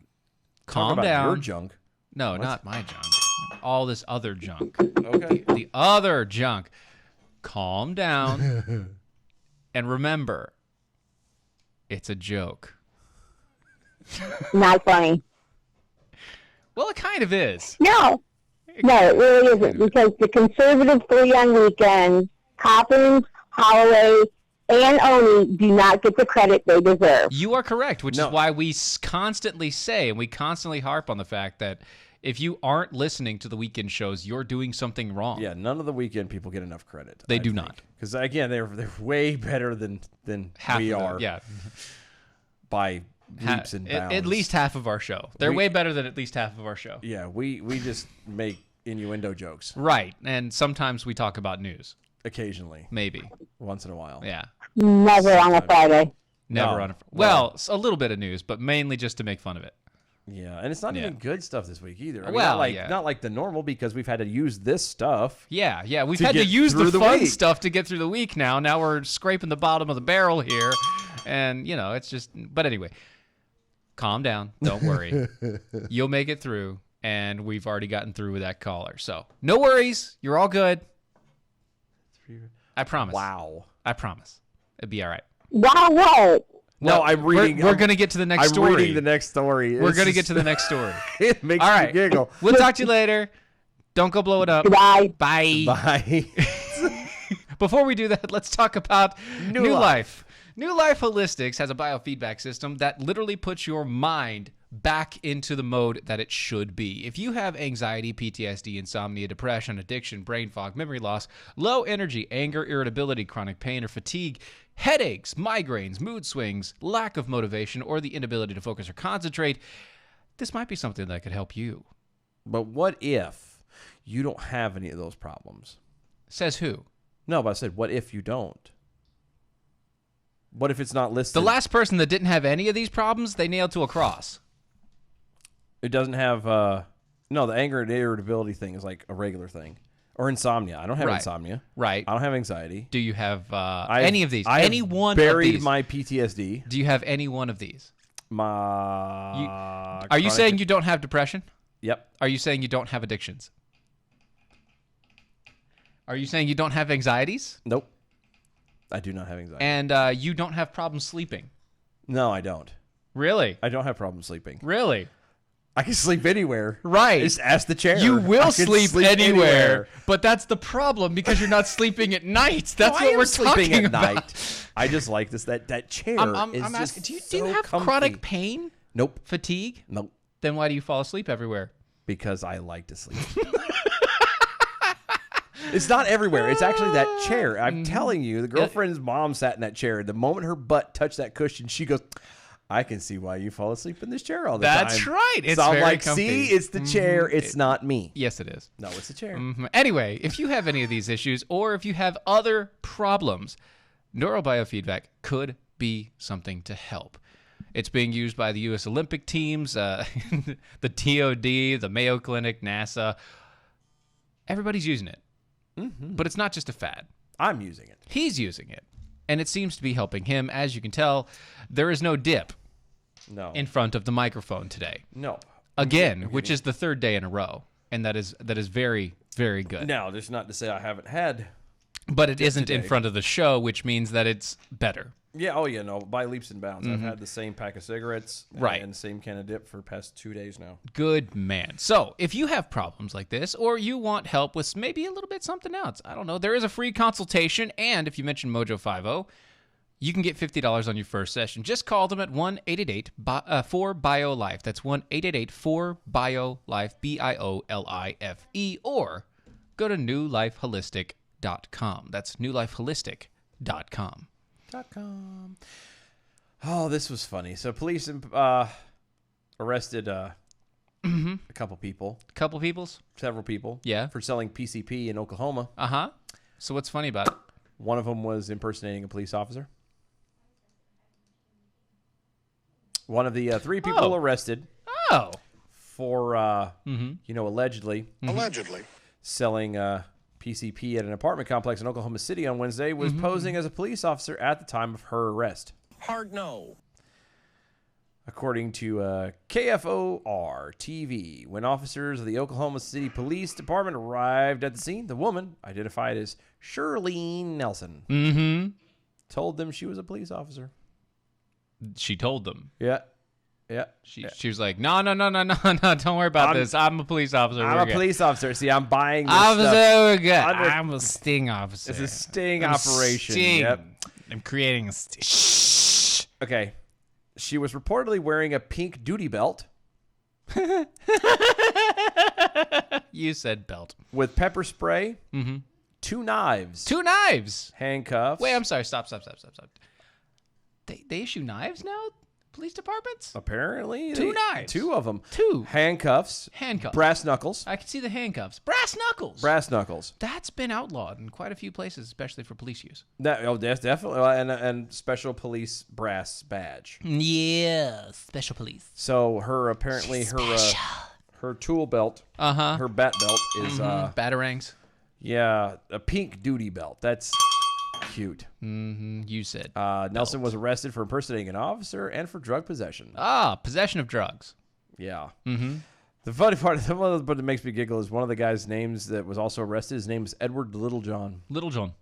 Calm about down. your junk. No, not my junk. All this other junk. Okay. The other junk. Calm down. And remember, it's a joke. Not funny. Well, it kind of is. No, it really isn't, because the conservative 3 on weekends, Coppins, Holloway, and Oni do not get the credit they deserve. You are correct, which No. is why we constantly say and we constantly harp on the fact that if you aren't listening to the weekend shows, you're doing something wrong. Yeah, none of the weekend people get enough credit. They do not. Because again, they're way better than Half we of them, are. yeah. By leaps and bounds. At least half of our show. They're way better than at least half of our show. Yeah, we just make innuendo jokes Right. And sometimes we talk about news. occasionally, Maybe. once in a while. Yeah. Never on a Friday. Never No. on a well, a little bit of news, but mainly just to make fun of it. Yeah, and it's not Yeah. even good stuff this week either. I mean, Well, not like the normal, because we've had to use this stuff. Yeah. We've To had to get use the through the fun week. stuff to get through the week now. Now we're scraping the bottom of the barrel here. And, it's just, but anyway, calm down. Don't worry. You'll make it through. And we've already gotten through with that caller. So no worries. You're all good. I promise. Wow. I promise. It'll be all right. Wow, what? No, Well, I'm reading. We're going to get to the next I'm story. reading the next story. We're It's going to get just- to the next story. It makes All me right. giggle. We'll talk to you later. Don't go blow it up. Goodbye. Bye. Bye. Before we do that, let's talk about New Life. Life. New Life Holistics has a biofeedback system that literally puts your mind back into the mode that it should be. If you have anxiety, PTSD, insomnia, depression, addiction, brain fog, memory loss, low energy, anger, irritability, chronic pain, or fatigue, headaches, migraines, mood swings, lack of motivation, or the inability to focus or concentrate, this might be something that could help you. But what if you don't have any of those problems? Says who? No, but I said, what if you don't? What if it's not listed? The last person that didn't have any of these problems, they nailed to a cross. It doesn't have. No, the anger and irritability thing is like a regular thing. Or insomnia. I don't have insomnia. Right. I don't have anxiety. Do you have any of these? I Any have one buried of these? my PTSD. Do you have any one of these? My. Are you saying you don't have depression? Yep. Are you saying you don't have addictions? Are you saying you don't have anxieties? Nope. I do not have anxiety. And you don't have problems sleeping? No, I don't. Really? I don't have problems sleeping. Really? I can sleep anywhere. Right. Just ask the chair. You I will can sleep anywhere, but that's the problem because you're not sleeping at night. That's No, I what am we're sleeping talking at about. night. I just like this. That chair I'm is asking, just do you so have comfy. chronic pain? Nope. Fatigue? Nope. Then why do you fall asleep everywhere? Because I like to sleep. It's not everywhere. It's actually that chair. I'm telling you, the girlfriend's mom sat in that chair. The moment her butt touched that cushion, she goes, I can see why you fall asleep in this chair all the time. That's right. It's so I'm very like, comfy. see, it's the chair. It's not me. Yes, it is. No, it's the chair. Anyway, if you have any of these issues or if you have other problems, neurobiofeedback could be something to help. It's being used by the U.S. Olympic teams, the TOD, the Mayo Clinic, NASA. Everybody's using it. But it's not just a fad. I'm using it. He's using it. And it seems to be helping him. As you can tell, there is no dip No. in front of the microphone today. No. Again, which is the third day in a row. And that is very, very good. Now, that's not to say I haven't had. But it isn't in today. front of the show, which means that it's better. Yeah, oh yeah, no, by leaps and bounds. I've had the same pack of cigarettes Right. and the same can of dip for the past 2 days now. Good man. So, if you have problems like this, or you want help with maybe a little bit something else, I don't know, there is a free consultation, and if you mention Mojo50, you can get $50 on your first session. Just call them at 1-888-4-BIO-LIFE. That's 1-888-4-BIO-LIFE, BIOLIFE, or go to newlifeholistic.com. That's newlifeholistic.com. Oh, this was funny. So police arrested a couple people, Couple peoples? several people, Yeah. for selling PCP in Oklahoma. Uh-huh. So what's funny about it? One of them was impersonating a police officer. One of the three people arrested Oh. for, allegedly selling PCP at an apartment complex in Oklahoma City on Wednesday was posing as a police officer at the time of her arrest. Hard no. According to KFOR TV, when officers of the Oklahoma City Police Department arrived at the scene, the woman, identified as Shirlene Nelson, told them she was a police officer. She told them. Yeah. She was like, no, don't worry about this. I'm a police officer. I'm We're a good. police officer. See, I'm buying this Officer, stuff. we're good. Under- I'm a sting officer. It's a sting I'm a operation. sting. Yep. I'm creating a sting. Shh. Okay. She was reportedly wearing a pink duty belt You said belt. with pepper spray, 2 knives, 2 knives. handcuffs. Wait, I'm sorry. Stop. They issue knives now? Police departments? Apparently. 2 knives. 2 of them. 2. Handcuffs. Handcuffs. Brass knuckles. I can see the handcuffs. Brass knuckles. Brass knuckles. That's been outlawed in quite a few places, especially for police use. That's definitely. And special police brass badge. Yeah, special police. So her apparently her tool belt, Uh-huh. her bat belt is Batarangs. a pink duty belt. That's cute. You said. Nelson was arrested for impersonating an officer and for drug possession. Possession of drugs. Yeah. The funny part, the one that makes me giggle is one of the guys' names that was also arrested. His name is Edward Littlejohn. Littlejohn.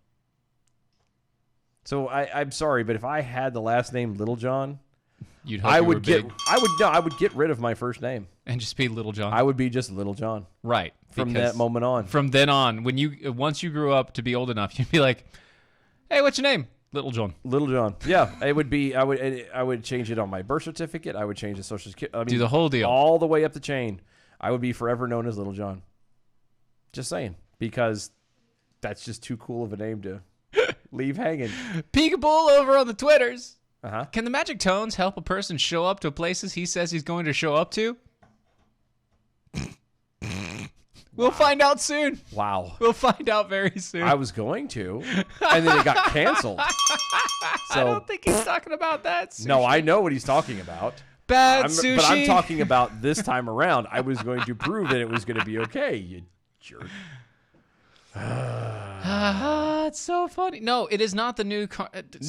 So I'm sorry, but if I had the last name Littlejohn, You'd hope I you were would big I would get rid of my first name. and just be Littlejohn. I would be just Littlejohn right. from because that moment on. From then on, once you grew up to be old enough, you'd be like, "Hey, what's your name?" Littlejohn. Littlejohn. Yeah, it would be. I would change it on my birth certificate. I would change the social security. I mean, Do the whole deal. all the way up the chain. I would be forever known as Littlejohn. Just saying, because that's just too cool of a name to leave hanging. Peekaboo over on the Twitters. Uh-huh. Can the magic tones help a person show up to places he says he's going to show up to? We'll find out soon. Wow. We'll find out very soon. I was going to, and then it got canceled. So I don't think he's talking about that. Sushi. no, I know what he's talking about. Bad sushi. But I'm talking about this time around. I was going to prove that it was going to be okay. You jerk. It's so funny. No, it is not the new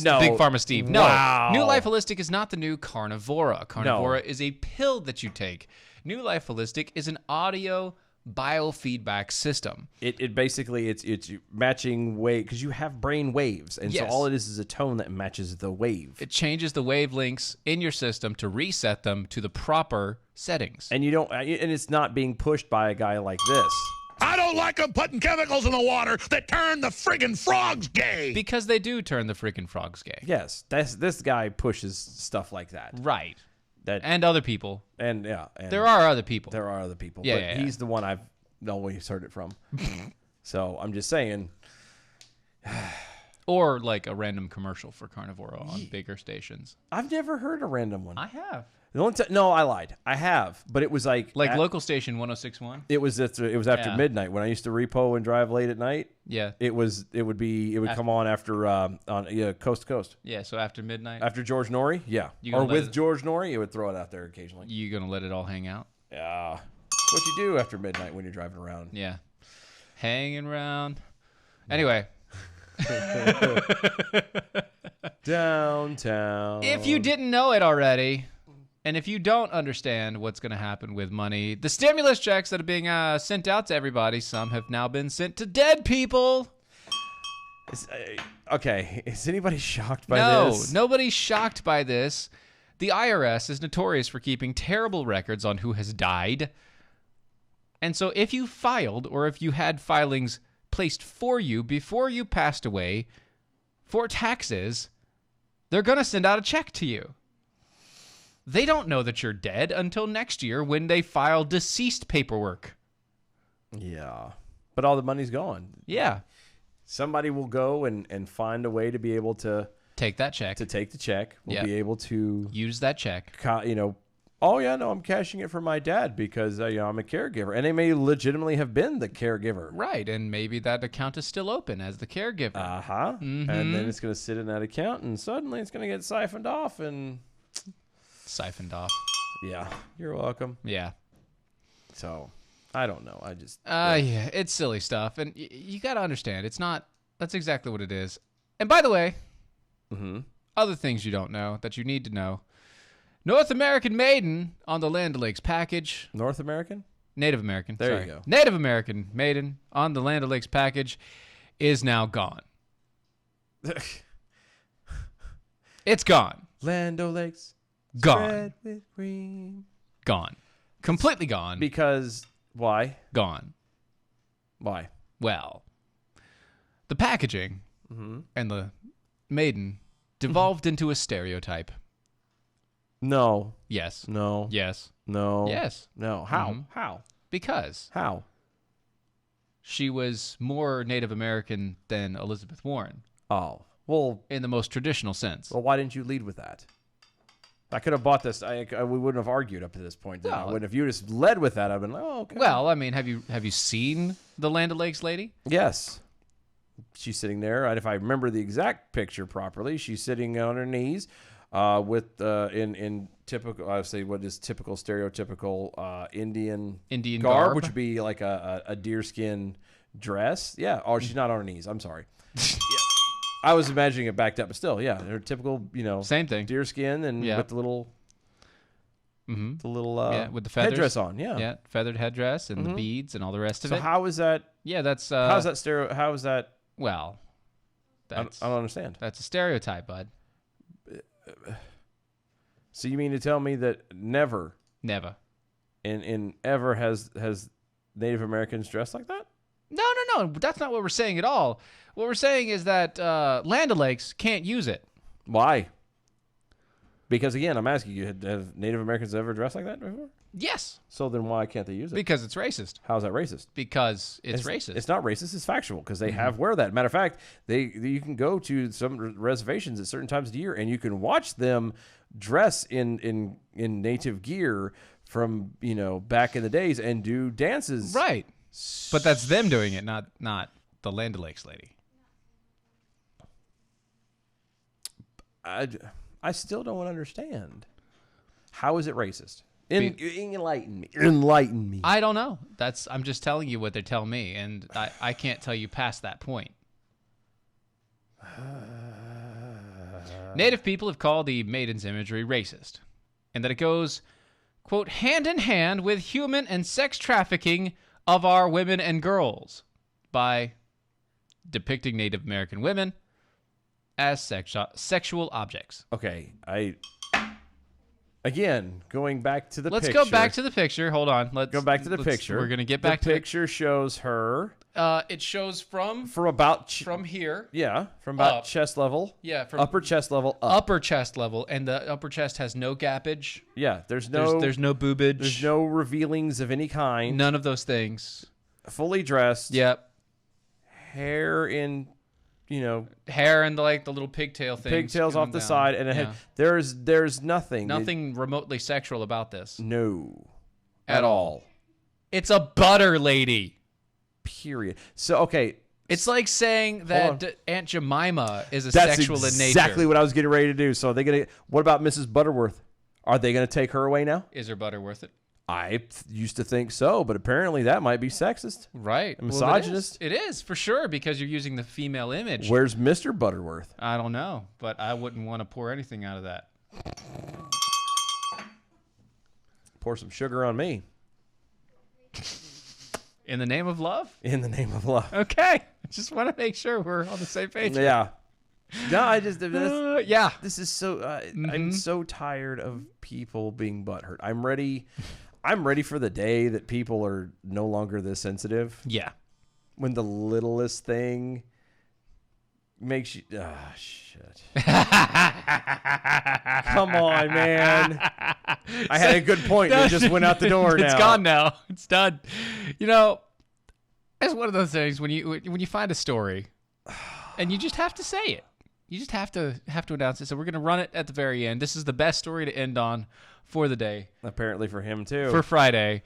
No. Big Pharma Steve. No. Wow. New Life Holistic is not the new Carnivora. Carnivora is a pill that you take. New Life Holistic is an audio biofeedback system. It basically it's matching wave because you have brain waves, and so Yes. all it is a tone that matches the wave. It changes the wavelengths in your system to reset them to the proper settings. And you don't, and it's not being pushed by a guy like this. I don't like them putting chemicals in the water that turn the friggin' frogs gay. Because they do turn the freaking frogs gay. Yes, this guy pushes stuff like that. Right. That And other people. and There are other people. there are other people. Yeah, but yeah, he's the one I've always heard it from. So I'm just saying. Or like a random commercial for Carnivora on bigger stations. I've never heard a random one. I have. The only no, I lied. I have, but it was like Local station 1061? It was after Yeah. midnight when I used to repo and drive late at night. Yeah. It would come on after on coast to coast Yeah, so after midnight, after George Norrie. Yeah, You or gonna let with it- George Norrie, it would throw it out there occasionally. you going to let it all hang out? Yeah, what you do after midnight when you're driving around. Yeah. Hanging around. Anyway, Downtown. if you didn't know it already, and if you don't understand what's going to happen with money, the stimulus checks that are being sent out to everybody, some have now been sent to dead people. Okay, is anybody shocked by No, this? nobody's shocked by this. The IRS is notorious for keeping terrible records on who has died. And so if you filed or if you had filings placed for you before you passed away for taxes, they're going to send out a check to you. They don't know that you're dead until next year when they file deceased paperwork. Yeah, but all the money's gone. Yeah. Somebody will go and find a way to be able to Take that check. take the check. We'll Yeah. be able to Use that check. oh yeah, no, I'm cashing it for my dad because I'm a caregiver, and they may legitimately have been the caregiver. Right, and maybe that account is still open as the caregiver. And then it's going to sit in that account, and suddenly it's going to get siphoned off, and Siphoned off. yeah, you're welcome. Yeah. So I don't know. I just Yeah, it's silly stuff, and you got to understand, it's not. That's exactly what it is. And by the way, other things you don't know that you need to know: North American Maiden on the Land O'Lakes package. North American. Native American. There you sorry. go. Native American Maiden on the Land O'Lakes package is now gone. It's gone. Land O'Lakes. Gone. Spread with cream. Gone. Completely gone. Because why? Gone. Why? Well, the packaging and the maiden devolved into a stereotype. No. Yes. No. Yes. No. Yes. No. How? Mhm. How? Because How? she was more Native American than Elizabeth Warren Oh. Well, in the most traditional sense. why didn't you lead with that? I could have bought this. We wouldn't have argued up to this point. Then. Well, If you just led with that, I've been like, oh, okay. Well, I mean, have you seen the Land O'Lakes lady? Yes. She's sitting there, and if I remember the exact picture properly, she's sitting on her knees, with in typical, I would say, what is typical stereotypical Indian garb? which would be like a deerskin dress. Yeah. Oh, she's not on her knees. I'm sorry. Yeah. I was imagining it backed up, but still, yeah, they're typical, Same thing. deerskin and Yeah. with the little, Mm-hmm. yeah, with the feathers. headdress on. Yeah. Yeah, feathered headdress and the beads and all the rest of So it. how is that? Yeah, that's How is that stereo? How is that? well, I that's don't understand. that's a stereotype, bud. So you mean to tell me that never Never. in ever has Native Americans dressed like that? No, that's not what we're saying at all. What we're saying is that Land O'Lakes can't use it. Why? Because again, I'm asking you, have Native Americans ever dressed like that before? Yes, So then why can't they use it? because it's racist. How's that racist? Because it's racist. It's not racist. It's factual because they have wear that. Matter of fact, you can go to some reservations at certain times of the year and you can watch them dress in native gear from back in the days and do dances. Right. But that's them doing it, not the Land O'Lakes lady. I still don't understand. How is it racist? Enlighten me. Enlighten me. I don't know. I'm just telling you what they're telling me, and I can't tell you past that point. Native people have called the maiden's imagery racist, and that it goes, quote, hand in hand with human and sex trafficking of our women and girls by depicting Native American women as sexual objects. Okay, Again, going back to the Let's picture. go back to the picture. Hold on. Let's go back to the picture. We're going to get back to the picture. Shows her. It shows from about from here. Yeah, from about chest level. Yeah, from upper chest level. Upper chest level, and the upper chest has no gappage. Yeah, there's no boobage. There's no revealings of any kind. None of those things. Fully dressed. Yep. Hair in, hair and the little pigtail things. Pigtails off the side, and a head. There's nothing remotely sexual about this. No, at all. It's a butter lady. Period. So okay, it's like saying that Aunt Jemima is That's sexual in nature. Exactly what I was getting ready to do. So what about Mrs. Butterworth? Are they gonna take her away now? Is her butter worth it? I used to think so, but apparently that might be sexist. Right. And misogynist. Well, it is for sure, because you're using the female image. Where's Mr. Butterworth? I don't know, but I wouldn't want to pour anything out of that. Pour some sugar on me. In the name of love? In the name of love. Okay. I just want to make sure we're on the same page. Yeah. No, I just... yeah. This is so... I'm so tired of people being butthurt. I'm ready for the day that people are no longer this sensitive. Yeah. When the littlest thing makes you... Ah, shit. Come on, man. I had a good point and it just went out the door now. It's gone now. It's done. It's one of those things when you find a story and you just have to say it. You just have to announce it. So we're going to run it at the very end. This is the best story to end on for the day. Apparently for him, too. For Friday.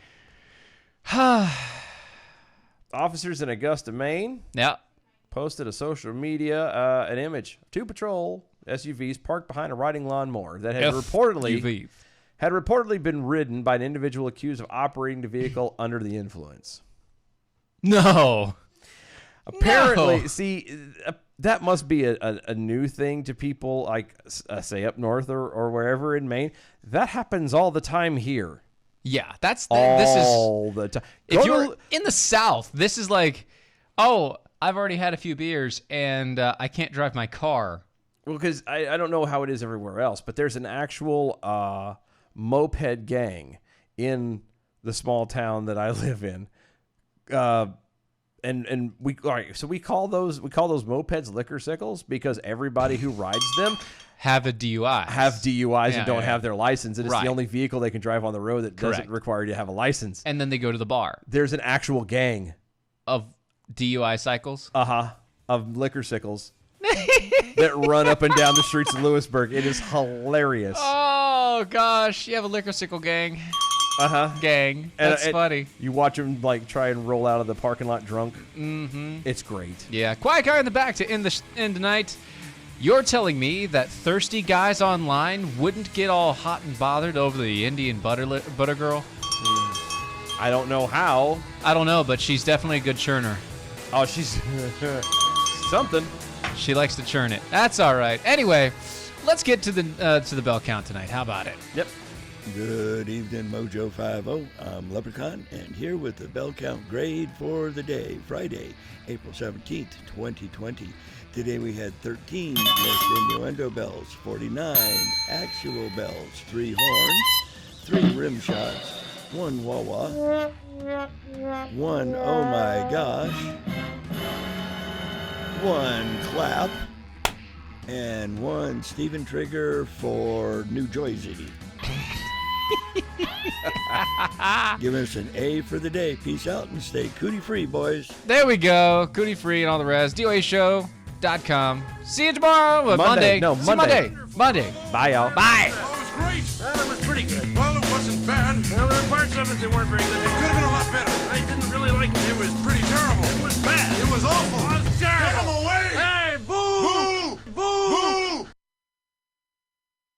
Officers in Augusta, Maine. Yeah. Posted a social media an image of 2 patrol SUVs parked behind a riding lawnmower that had reportedly been ridden by an individual accused of operating the vehicle under the influence. No. Apparently, see, that must be a new thing to people, like, say, up north or wherever in Maine. That happens all the time here. Yeah, this is all the time. If you're in the South, this is like, oh, I've already had a few beers and I can't drive my car. Well, because I don't know how it is everywhere else, but there's an actual moped gang in the small town that I live in. And we call those mopeds liquor sickles because everybody who rides them have a DUI. And don't have their license. And it's the only vehicle they can drive on the road that doesn't require you to have a license. And then they go to the bar. There's an actual gang of DUI cycles. Of liquor sickles that run up and down the streets of Lewisburg. It is hilarious. Oh gosh, you have a liquor sickle gang. Gang. That's funny. You watch them try and roll out of the parking lot drunk. Mm-hmm. It's great. Yeah. Quiet guy in the back to end tonight. You're telling me that thirsty guys online wouldn't get all hot and bothered over the Indian butter girl? I don't know how. I don't know, but she's definitely a good churner. Oh, she's something. She likes to churn it. That's all right. Anyway, let's get to the bell count tonight. How about it? Yep. Good evening, Mojo 50. I'm Leprechaun, and here with the bell count grade for the day, Friday, April 17th, 2020. Today we had 13 innuendo bells, 49 actual bells, 3 horns, 3 rim shots, 1 wah-wah, 1 oh my gosh, 1 clap, and 1 Steven Trigger for New Jersey. Give us an A for the day. Peace out and stay cootie free, boys. There we go. Cootie free and all the rest. DOAShow.com. See you tomorrow. Monday. No, Monday. Monday. Bye, y'all. Bye. Well, it was great. Well, it was pretty good. Well, it wasn't bad. Well, there were parts of it that weren't very good. It could have been a lot better. I didn't really like like it. It was pretty terrible. It was bad.